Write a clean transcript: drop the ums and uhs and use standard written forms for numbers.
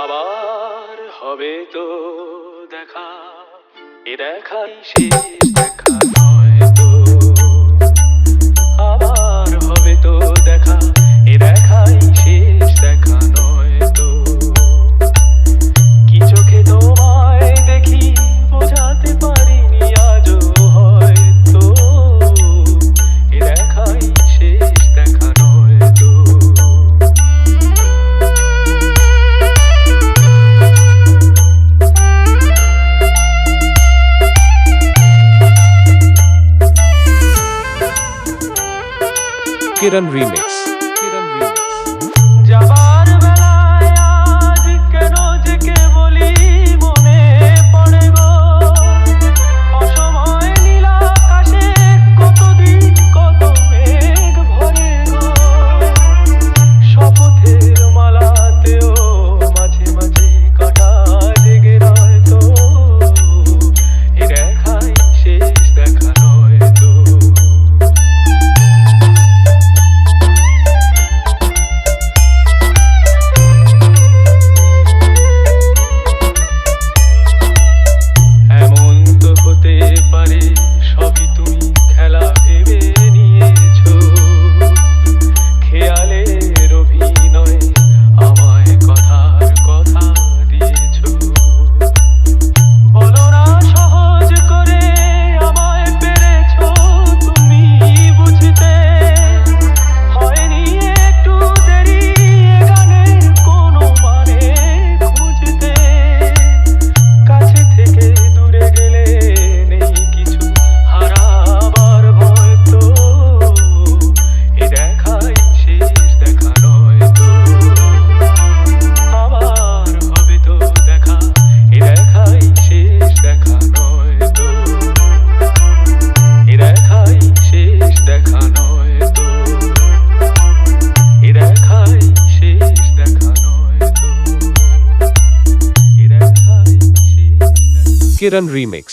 আবার হবে তো দেখা, এ দেখাই শেষ দেখা নয় তো। আবার হবে তো দেখা, এ দেখাই শেষ দেখা নয় তো। কি চোখে তোমায় দেখি বোঝাতে পারিনি আজও হয়তো, এ দেখাই শেষ দেখা নয় তো। Kiran Remix. যাবার বেলায় আজ কেন যে কেবলই মনে পড়ে গো, অসময় নীল আকাশে কতদিন কত মেঘ ভরে গো। শপথের মালাতেও মাঝে মাঝে কাটা লেগে রয় তো, এ দেখাই শেষ দেখা নয় তো। এমন তো হতে পারে সবই তুমি খেলা ভেবে নিয়েছো, খেয়ালের অভিনয়ে আমায় কথার কথা দিয়েছো। বলো না সহজ করে আমায় পেরেছো তুমি বুঝতে, হয়নি একটু দেরি এ গানের কোনো মানে খুঁজতে। কাছে থেকে দূরে গেলে নেই কিছু হারাবার ভয় তো, এ দেখাই শেষ দেখা নয় তো। আবার হবে তো দেখা, এ দেখাই শেষ দেখা নয় তো। এ দেখাই শেষ দেখা নয় তো। এ দেখাই শেষ দেখা নয় তো। এ দেখাই শেষ দেখা। Kiran Remix.